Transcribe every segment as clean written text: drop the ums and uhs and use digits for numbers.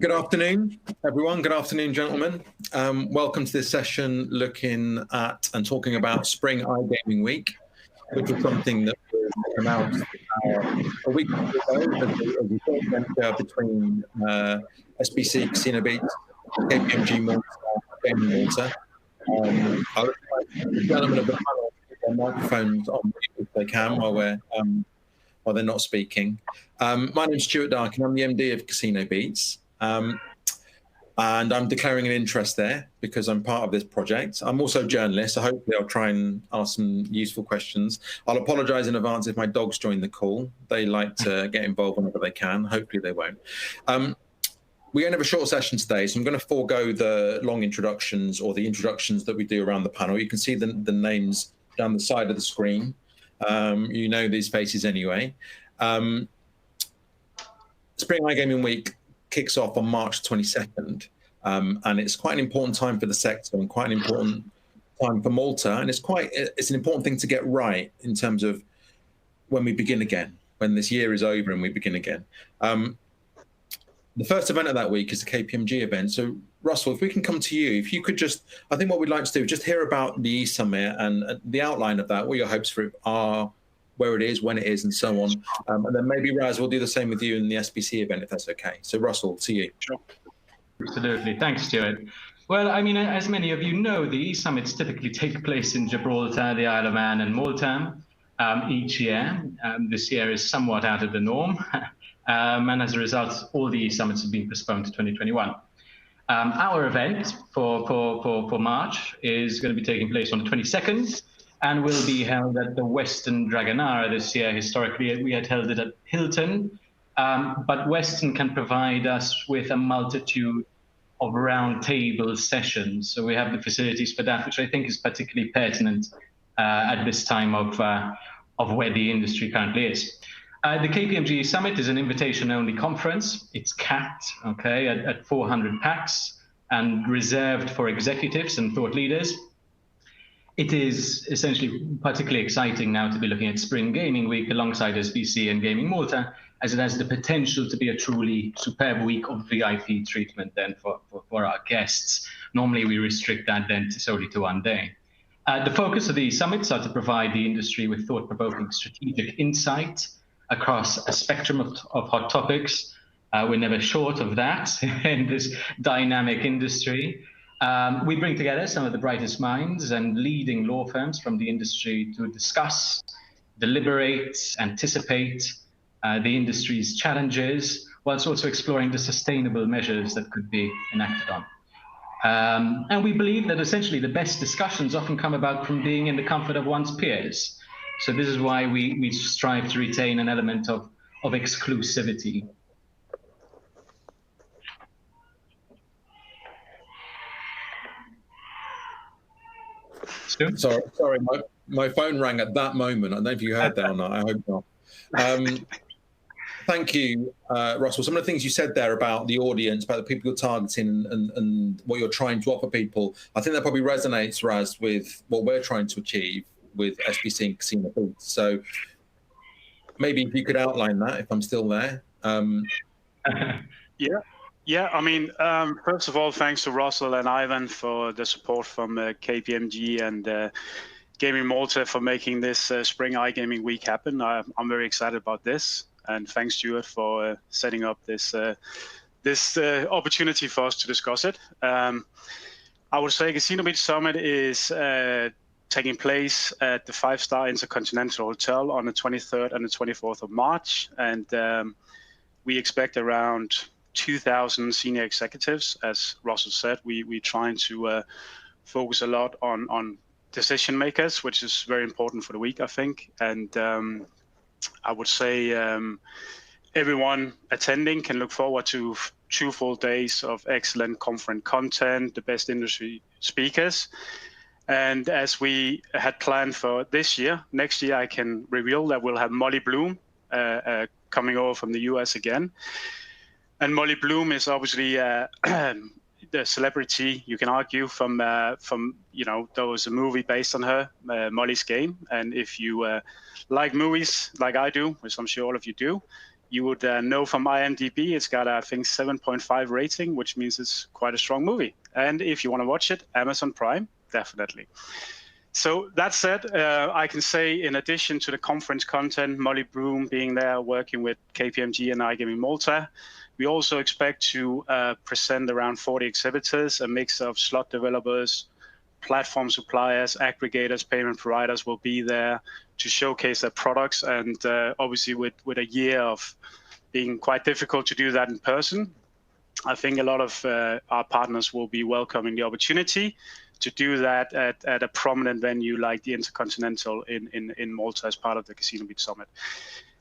Good afternoon, everyone. Good afternoon, gentlemen. Welcome to this session looking at and talking about Spring iGaming Week, which was something that was announced a week ago as a joint venture between SBC Casino Beats, KPMG Malta, Gaming Malta. I would like the gentlemen of the panel to put their microphones on mute if they can while they're not speaking. My name's Stuart Darkin. I'm the MD of Casino Beats. And I'm declaring an interest there because I'm part of this project. I'm also a journalist, so hopefully I'll try and ask some useful questions. I'll apologise in advance if my dogs join the call. They like to get involved whenever they can. Hopefully they won't. We only have a short session today, so I'm going to forego the long introductions or the introductions that we do around the panel. You can see the names down the side of the screen. You know these faces anyway. Spring iGaming Week kicks off on March 22nd, and it's quite an important time for the sector and quite an important time for Malta, and it's an important thing to get right in terms of when we begin again, when this year is over and we begin again. The first event of that week is the KPMG event. So Russell, if we can come to you, if you could I think what we'd like to do is just hear about the e-summit and the outline of that, what your hopes for it are, where it is, when it is, and so on. And then maybe Raz will do the same with you in the SBC event, if that's okay. So Russell, to you. Sure. Absolutely. Thanks, Stuart. Well, I mean, as many of you know, the e-summits typically take place in Gibraltar, the Isle of Man, and Malta each year. This year is somewhat out of the norm. And as a result, all the e-summits have been postponed to 2021. Our event for March is going to be taking place on the 22nd. And will be held at the Westin Dragonara this year. Historically, we had held it at Hilton, but Westin can provide us with a multitude of roundtable sessions. So we have the facilities for that, which I think is particularly pertinent at this time of where the industry currently is. The KPMG Summit is an invitation-only conference. It's capped, okay, at 400 packs and reserved for executives and thought leaders. It is essentially particularly exciting now to be looking at Spring Gaming Week alongside SBC and Gaming Malta, as it has the potential to be a truly superb week of VIP treatment then for our guests. Normally we restrict that then solely to one day. The focus of the summits are to provide the industry with thought-provoking strategic insight across a spectrum of hot topics. We're never short of that in this dynamic industry. We bring together some of the brightest minds and leading law firms from the industry to discuss, deliberate, anticipate the industry's challenges, whilst also exploring the sustainable measures that could be enacted on. And we believe that essentially the best discussions often come about from being in the comfort of one's peers. So this is why we strive to retain an element of exclusivity. Sorry, my phone rang at that moment. I don't know if you heard that or not. I hope not. Thank you, Russell. Some of the things you said there about the audience, about the people you're targeting and what you're trying to offer people, I think that probably resonates, Raz, with what we're trying to achieve with SBC and Casino Beats. So maybe if you could outline that, if I'm still there. Yeah, I mean, first of all, thanks to Russell and Ivan for the support from KPMG and Gaming Malta for making this Spring iGaming Week happen. I'm very excited about this, and thanks, Stuart, for setting up this opportunity for us to discuss it. I would say Casino Beach Summit is taking place at the 5-star Intercontinental Hotel on the 23rd and the 24th of March, and we expect around 2,000 senior executives. As Russell said, we're trying to focus a lot on decision makers, which is very important for the week, I think. And I would say everyone attending can look forward to 2 full days of excellent conference content, the best industry speakers. And as we had planned for this year, next year I can reveal that we'll have Molly Bloom coming over from the US again. And Molly Bloom is obviously the celebrity, you can argue, from there was a movie based on her, Molly's Game. And if you like movies like I do, which I'm sure all of you do, You would know from IMDb, it's got, I think, 7.5 rating, which means it's quite a strong movie. And if you want to watch it, Amazon Prime, definitely. So that said, I can say in addition to the conference content, Molly Broom being there, working with KPMG and iGaming Malta, we also expect to present around 40 exhibitors, a mix of slot developers, platform suppliers, aggregators, payment providers will be there to showcase their products. And obviously with a year of being quite difficult to do that in person, I think a lot of our partners will be welcoming the opportunity to do that at a prominent venue like the Intercontinental in Malta as part of the Casino Beat Summit.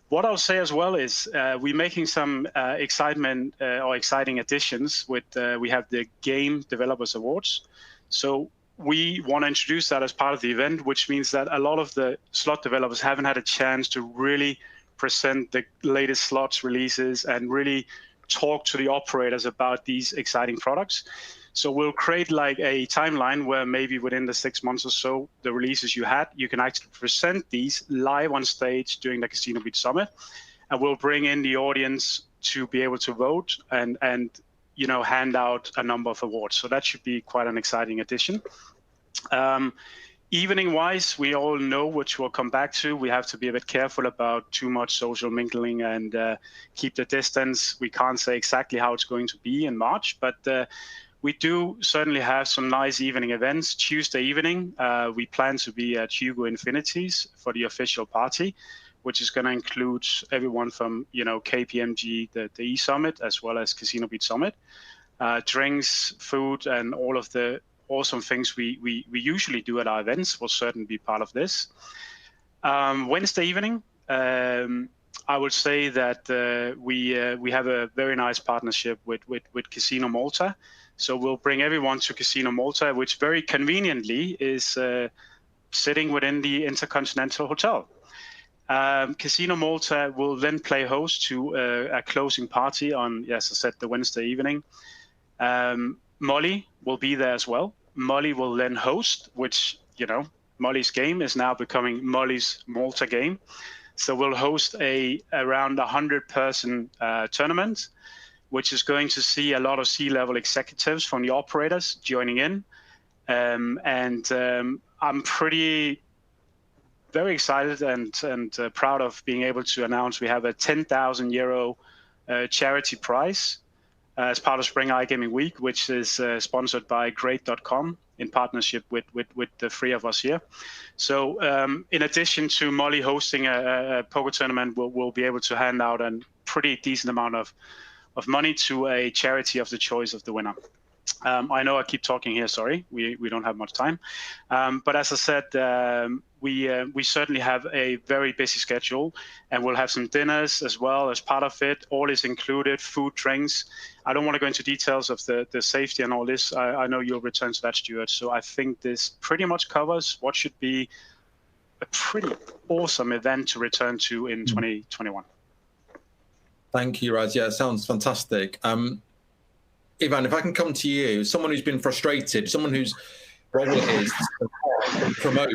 What I'll say as well is we're making some exciting additions with, we have the Game Developers Awards. So we want to introduce that as part of the event, which means that a lot of the slot developers haven't had a chance to really present the latest slots releases and really talk to the operators about these exciting products. So we'll create like a timeline where maybe within the 6 months or so, the releases you had, you can actually present these live on stage during the Casino Beat Summit. And we'll bring in the audience to be able to vote and hand out a number of awards. So that should be quite an exciting addition. Evening-wise, we all know, which we'll come back to, we have to be a bit careful about too much social mingling and keep the distance. We can't say exactly how it's going to be in March, but we do certainly have some nice evening events. Tuesday evening, we plan to be at Hugo Infinities for the official party, which is going to include everyone from KPMG, the E-Summit, as well as Casino Beat Summit. Drinks, food, and all of the awesome things we usually do at our events will certainly be part of this. Wednesday evening, I would say that we have a very nice partnership with Casino Malta. So we'll bring everyone to Casino Malta, which very conveniently is sitting within the Intercontinental Hotel. Casino Malta will then play host to a closing party on, as I said, the Wednesday evening. Molly will be there as well. Molly will then host, which, Molly's game is now becoming Molly's Malta game. So we'll host around 100-person tournament, which is going to see a lot of C-level executives from the operators joining in. I'm very excited and proud of being able to announce we have a 10,000 euro charity prize as part of Spring iGaming Week, which is sponsored by Great.com in partnership with the three of us here. So in addition to Molly hosting a poker tournament, we'll be able to hand out a pretty decent amount of money to a charity of the choice of the winner. I know I keep talking here, sorry, we don't have much time. But as I said, we certainly have a very busy schedule, and we'll have some dinners as well as part of it. All is included, food, drinks. I don't want to go into details of the safety and all this. I know you'll return to that, Stuart. So I think this pretty much covers what should be a pretty awesome event to return to in 2021. Thank you, Raz. Yeah, it sounds fantastic. Ivan, if I can come to you, someone who's been frustrated, someone whose role it is to promote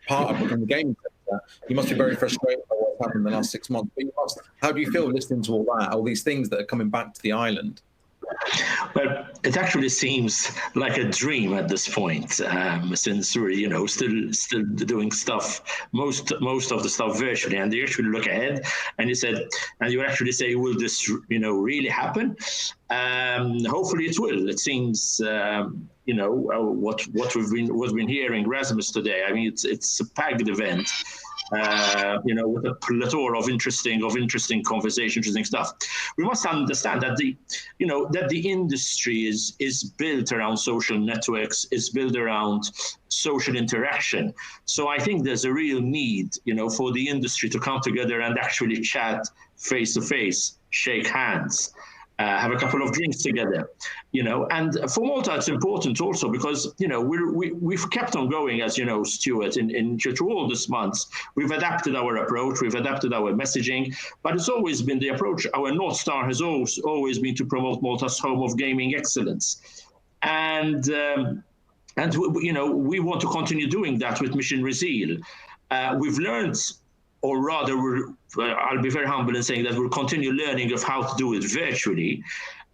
part of the gaming sector, you must be very frustrated by what's happened in the last 6 months. But how do you feel listening to all that, all these things that are coming back to the island? Well, it actually seems like a dream at this point, since we're, still doing stuff, most of the stuff virtually, and you actually look ahead and you actually say, will this, really happen? Hopefully it will. It seems, what we've been hearing, Rasmus today. I mean, it's a packed event. With a plethora of interesting conversations, interesting stuff. We must understand that the industry is built around social networks, is built around social interaction. So I think there's a real need, for the industry to come together and actually chat face to face, shake hands. Have a couple of drinks together, and for Malta it's important also because we've kept on going, as Stuart, through all these months. We've adapted our approach, we've adapted our messaging, but it's always been the approach. Our North Star has always been to promote Malta's home of gaming excellence, and we want to continue doing that with Mission Rezeal. We've learned or rather, I'll be very humble in saying that we'll continue learning of how to do it virtually.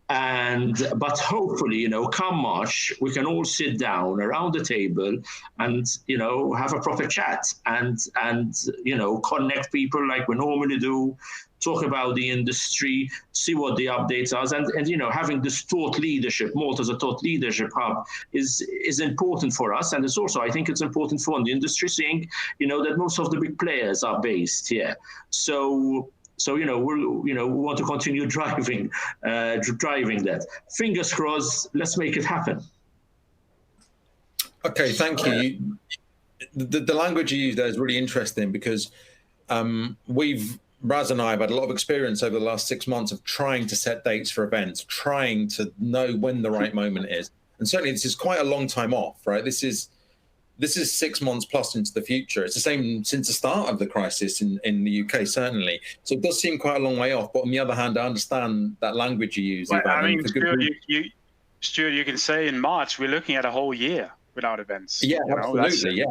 But hopefully, come March, we can all sit down around the table and, have a proper chat and connect people like we normally do, talk about the industry, see what the updates are. And having this thought leadership, Malta as a thought leadership hub is important for us. And it's also, I think it's important for the industry, seeing, that most of the big players are based here. So we want to continue driving that. Fingers crossed. Let's make it happen. Okay, thank you. The language you use there is really interesting because Raz and I have had a lot of experience over the last 6 months of trying to set dates for events, trying to know when the right moment is, and certainly this is quite a long time off, right? This is 6 months plus into the future. It's the same since the start of the crisis in the UK, certainly. So it does seem quite a long way off. But on the other hand, I understand that language you use. Well, I mean, Stuart, you can say in March, we're looking at a whole year without events. Yeah, absolutely.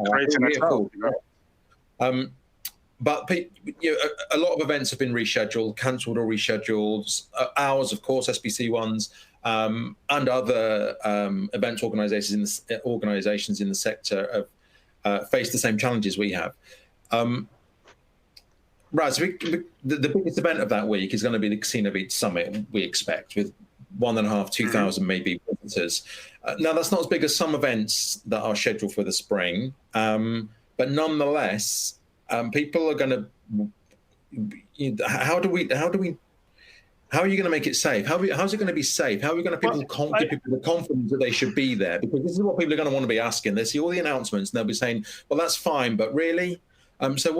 But a lot of events have been rescheduled, cancelled or rescheduled. Ours, of course, SBC ones, and other events organisations in the sector have faced the same challenges we have. Raz, the biggest event of that week is going to be the Casino Beach Summit, we expect, with 1,500, 2,000 maybe visitors. Now, that's not as big as some events that are scheduled for the spring, but nonetheless, people are going to. How are you going to make it safe? How's it going to be safe? How are we going to give people the confidence that they should be there? Because this is what people are going to want to be asking. They see all the announcements and they'll be saying, "Well, that's fine, but really." So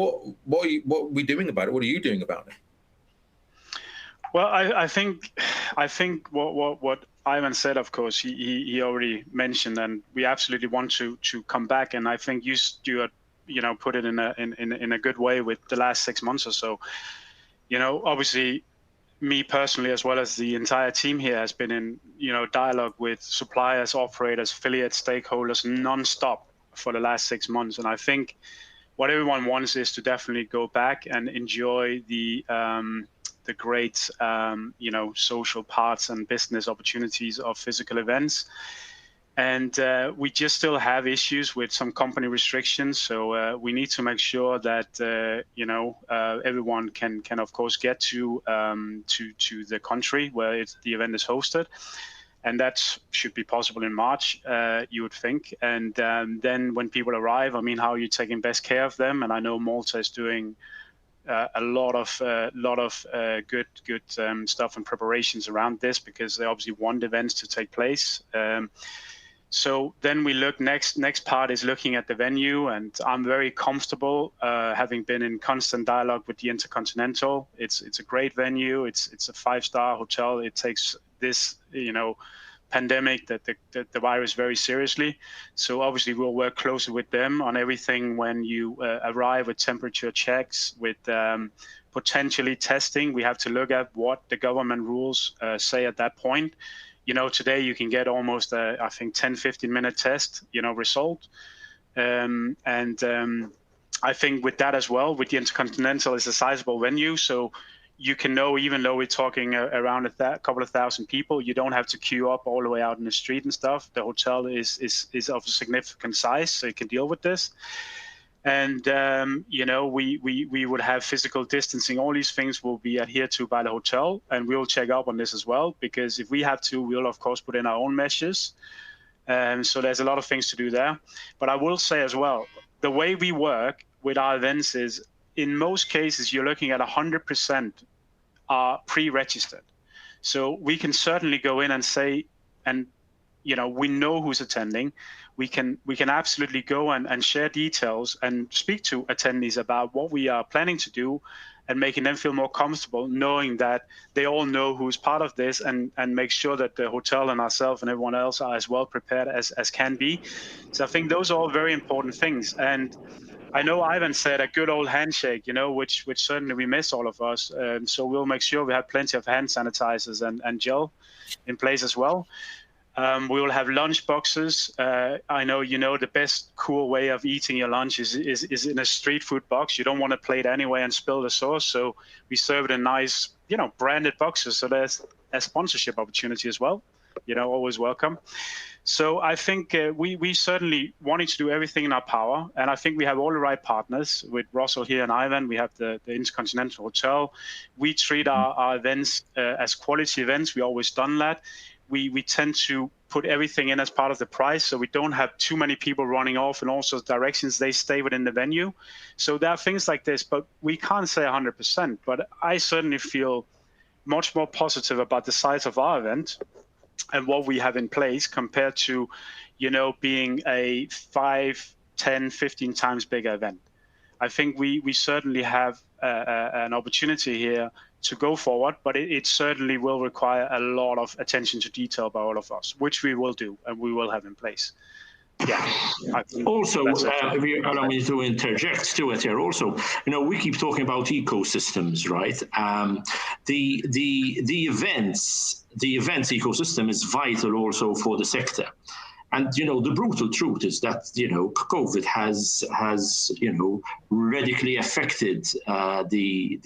what are we doing about it? What are you doing about it? Well, I think what Ivan said, of course, he already mentioned, and we absolutely want to come back. And I think you, Stuart, put it in a good way with the last 6 months or so. Obviously, me personally, as well as the entire team here, has been in dialogue with suppliers, operators, affiliates, stakeholders nonstop for the last 6 months. And I think what everyone wants is to definitely go back and enjoy the great social parts and business opportunities of physical events. And we just still have issues with some company restrictions, so we need to make sure that everyone can of course get to the country where the event is hosted, and that should be possible in March, you would think. And then when people arrive, I mean, how are you taking best care of them? And I know Malta is doing a lot of good stuff and preparations around this, because they obviously want events to take place. So then we look next part is looking at the venue, and I'm very comfortable having been in constant dialogue with the Intercontinental. It's a great venue. It's a 5-star hotel. It takes this pandemic, that the virus, very seriously. So obviously we'll work closely with them on everything when you arrive, with temperature checks, with potentially testing. We have to look at what the government rules say at that point. Today you can get almost I think 10-15 minute test result, and I think with that as well, with the Intercontinental, is a sizable venue, so you can know, even though we're talking around a couple of thousand people, you don't have to queue up all the way out in the street and stuff. The hotel is of a significant size, so you can deal with this. And we would have physical distancing. All these things will be adhered to by the hotel, and we'll check up on this as well, because if we have to, we'll of course put in our own measures. So there's a lot of things to do there. But I will say as well, the way we work with our events is, in most cases, you're looking at 100% are pre-registered. So we can certainly go in and say, and we know who's attending. We can absolutely go and share details and speak to attendees about what we are planning to do, and making them feel more comfortable, knowing that they all know who's part of this, and make sure that the hotel and ourselves and everyone else are as well prepared as can be. So I think those are all very important things. And I know Ivan said a good old handshake, which certainly we miss, all of us. So we'll make sure we have plenty of hand sanitizers and gel in place as well. We will have lunch boxes. I know the best cool way of eating your lunch is in a street food box. You don't want to plate anyway and spill the sauce, so we serve it in nice, branded boxes. So there's a sponsorship opportunity as well. Always welcome. So I think we certainly wanting to do everything in our power, and I think we have all the right partners with Russell here and Ivan. We have the Intercontinental Hotel. We treat our events as quality events. We always done that. We tend to put everything in as part of the price, so we don't have too many people running off in all sorts of directions. They stay within the venue. So there are things like this, but we can't say 100%. But I certainly feel much more positive about the size of our event and what we have in place compared to, being a 5, 10, 15 times bigger event. I think we certainly have an opportunity here to go forward, but it certainly will require a lot of attention to detail by all of us, which we will do and we will have in place. Yeah. Also, if you allow me to interject, Stuart, here also, we keep talking about ecosystems, right? The events ecosystem is vital also for the sector. And, the brutal truth is that, COVID has radically affected the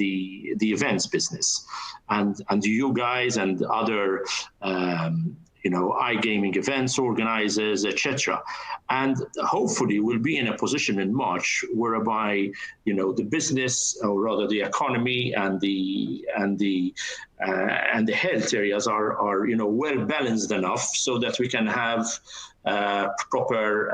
events business. And you guys and other, iGaming events organizers, etc. And hopefully we'll be in a position in March whereby, the business, or rather the economy and the health areas are well balanced enough so that we can have proper,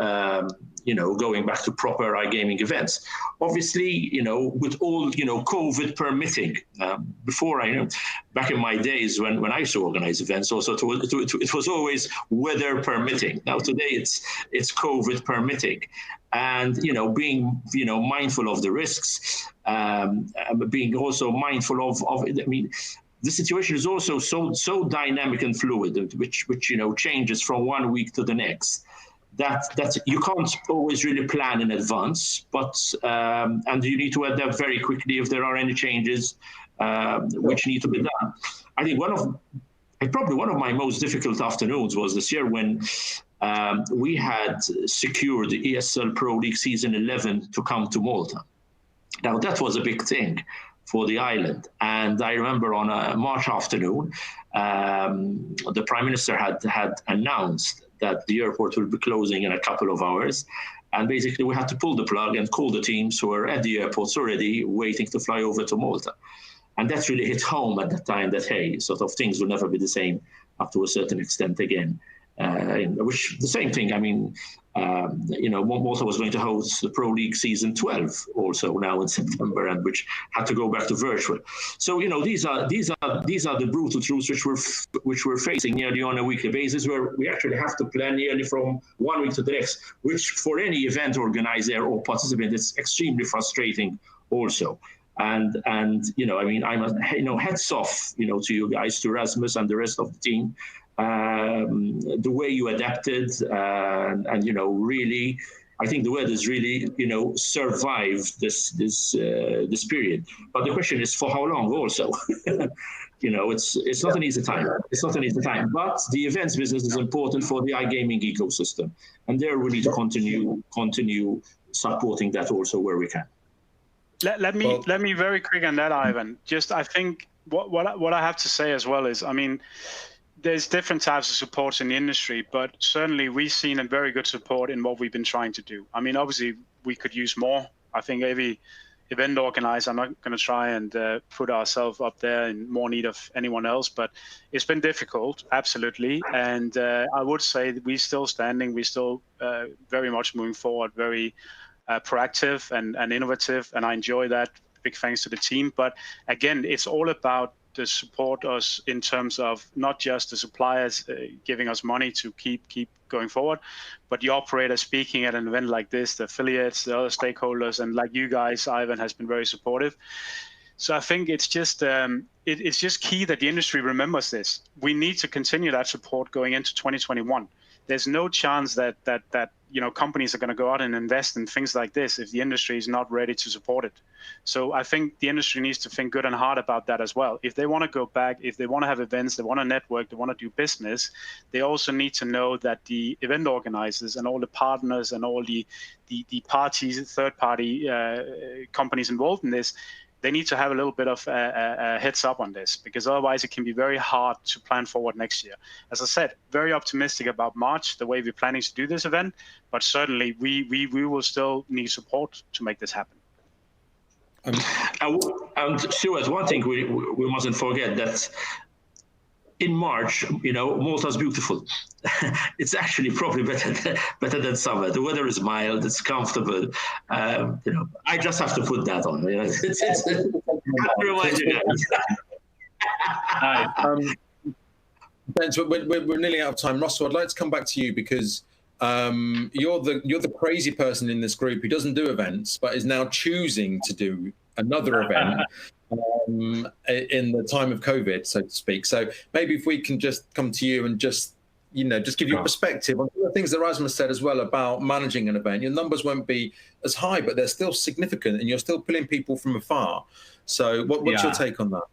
going back to proper iGaming events. Obviously, with all, COVID permitting. Before back in my days when I used to organize events, also it was always weather permitting. Now today it's COVID permitting, and being mindful of the risks, being also mindful of the situation is also so dynamic and fluid, which changes from one week to the next, that you can't always really plan in advance, but and you need to adapt very quickly if there are any changes which need to be done. I think probably one of my most difficult afternoons was this year when we had secured the ESL Pro League Season 11 to come to Malta. Now that was a big thing for the island. And I remember on a March afternoon, the Prime Minister had announced that the airport will be closing in a couple of hours. And basically we had to pull the plug and call the teams who were at the airports already waiting to fly over to Malta. And that really hit home at that time that, hey, sort of things will never be the same up to a certain extent again. Which the same thing, Malta was going to host the Pro League Season 12 also now in September, and which had to go back to virtual. So these are the brutal truths which we're facing nearly on a weekly basis, where we actually have to plan nearly from one week to the next, which for any event organizer or participant is extremely frustrating also. And hats off to you guys, to Rasmus and the rest of the team. The way you adapted, and really, I think the word is really, survived this period. But the question is, for how long? Also, it's not an easy time. It's not an easy time. But the events business is important for the iGaming ecosystem, and there we need to continue supporting that also where we can. Let me very quick on that, Ivan. Just I think what I have to say as well is, there's different types of supports in the industry, but certainly we've seen a very good support in what we've been trying to do. Obviously we could use more. I think every event organizer, I'm not going to try and put ourselves up there in more need of anyone else, but it's been difficult, absolutely. And I would say that we're still standing, we're still very much moving forward, very proactive and innovative, and I enjoy that. Big thanks to the team. But again, it's all about to support us in terms of not just the suppliers giving us money to keep going forward, but the operator speaking at an event like this, the affiliates, the other stakeholders, and like you guys, Ivan has been very supportive. So I think it's just key that the industry remembers this. We need to continue that support going into 2021. there's no chance that companies are going to go out and invest in things like this if the industry is not ready to support it. So I think the industry needs to think good and hard about that as well. If they want to go back, if they want to have events, they want to network, they want to do business, they also need to know that the event organizers and all the partners and all the parties, third-party companies involved in this, they need to have a little bit of a heads up on this, because otherwise it can be very hard to plan forward next year. As I said, very optimistic about March, the way we're planning to do this event, but certainly we will still need support to make this happen. And Stuart, one thing we mustn't forget, that in March, Malta's beautiful. It's actually probably better than summer. The weather is mild, it's comfortable. I just have to put that on. It's remind you guys. Ben, so we're nearly out of time. Russell, I'd like to come back to you, because you're the crazy person in this group who doesn't do events, but is now choosing to do another event in the time of COVID, so to speak. So maybe if we can just come to you and just give you a perspective on the things that Rasmus said as well about managing an event. Your numbers won't be as high, but they're still significant, and you're still pulling people from afar. So what's your take on that?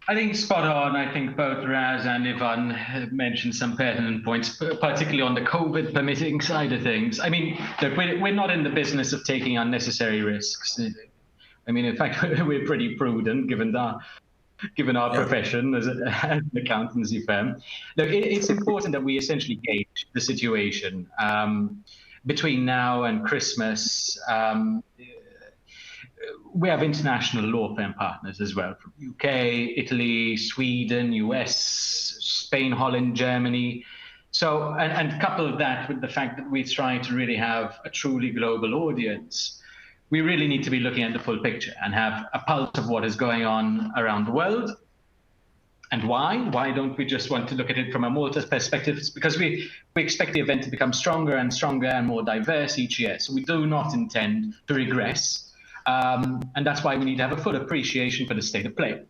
I think spot on. I think both Raz and Ivan mentioned some pertinent points, particularly on the COVID permitting side of things. I mean, look, we're not in the business of taking unnecessary risks. I mean, in fact, we're pretty prudent given our profession as an accountancy firm. Look, it's important that we essentially gauge the situation between now and Christmas. We have international law firm partners as well, from UK, Italy, Sweden, US, Spain, Holland, Germany. So, and couple that with the fact that we try to really have a truly global audience, we really need to be looking at the full picture and have a pulse of what is going on around the world. And why? Why don't we just want to look at it from a Malta perspective? It's because we expect the event to become stronger and stronger and more diverse each year. So we do not intend to regress. And that's why we need to have a full appreciation for the state of play.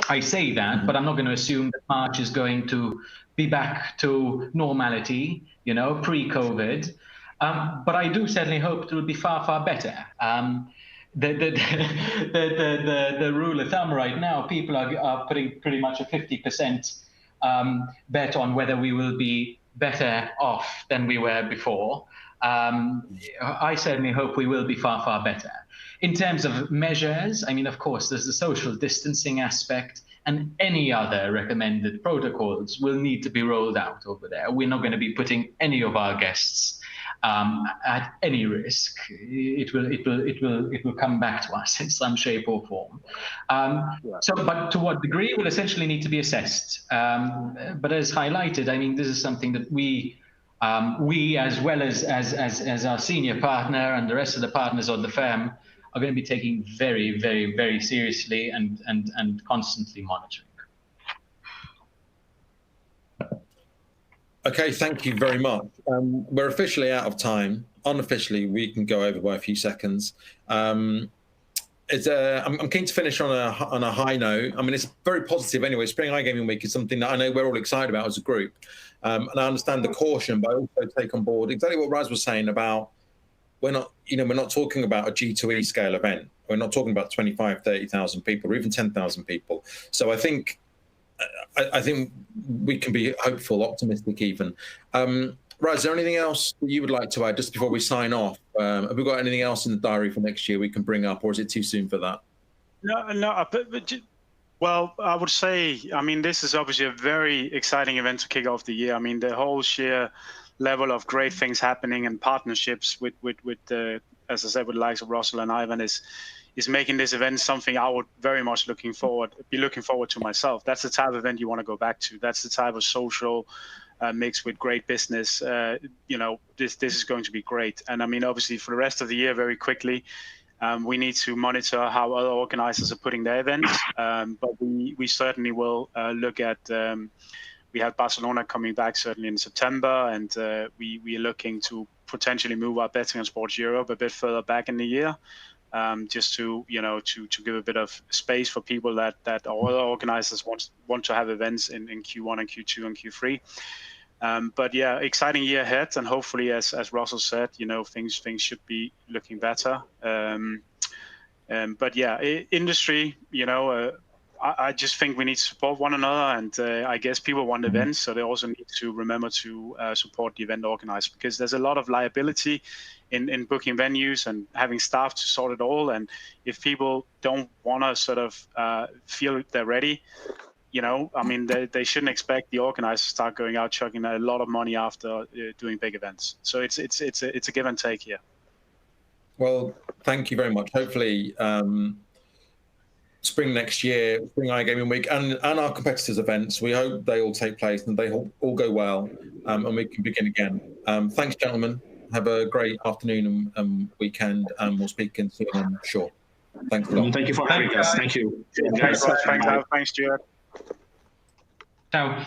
I say that, but I'm not going to assume that March is going to be back to normality, pre-COVID. But I do certainly hope it will be far, far better. The rule of thumb right now, people are putting pretty much a 50% bet on whether we will be better off than we were before. I certainly hope we will be far, far better. In terms of measures, I mean, of course, there's the social distancing aspect, and any other recommended protocols will need to be rolled out over there. We're not going to be putting any of our guests at any risk. It will come back to us in some shape or form. But to what degree will essentially need to be assessed. But as highlighted, I mean, this is something that we as well as our senior partner and the rest of the partners of the firm are going to be taking very, very, very seriously and constantly monitoring. Okay, thank you very much. We're officially out of time. Unofficially, we can go over by a few seconds. I'm keen to finish on a high note. I mean, it's very positive anyway. Spring iGaming Week is something that I know we're all excited about as a group. And I understand the caution, but I also take on board exactly what Raz was saying about we're not talking about a G2E scale event. We're not talking about 25, 30,000 people or even 10,000 people. So I think we can be hopeful, optimistic even. Raz, is there anything else that you would like to add just before we sign off? Have we got anything else in the diary for next year we can bring up, or is it too soon for that? No. Well, I would say, I mean, this is obviously a very exciting event to kick off the year. I mean, the whole sheer level of great things happening and partnerships with as I said, with the likes of Russell and Ivan is making this event something I would very much be looking forward to myself. That's the type of event you want to go back to. That's the type of social mix with great business. This is going to be great. And I mean, obviously for the rest of the year, very quickly, we need to monitor how other organizers are putting their events. But we certainly will look at, we have Barcelona coming back certainly in September, and we are looking to potentially move our Betting on Sports Europe a bit further back in the year. Just to give a bit of space for people that other organizers want to have events in Q1 and Q2 and Q3. But yeah, exciting year ahead, and hopefully, as Russell said, things should be looking better. But yeah, industry, I just think we need to support one another, and I guess people want events, so they also need to remember to support the event organizer, because there's a lot of liability in booking venues and having staff to sort it all. And if people don't want to sort of feel they're ready, I mean, they shouldn't expect the organizers to start going out chucking a lot of money after doing big events. So it's a give and take here. Well, thank you very much. Hopefully, spring next year, Spring iGaming Week, and our competitors' events, we hope they all take place and they all go well, and we can begin again. Thanks, gentlemen. Have a great afternoon and weekend, and we'll speak again soon, I'm sure. Thanks a lot. Thank you for having us. Thank you. Thanks, Stuart. Ciao.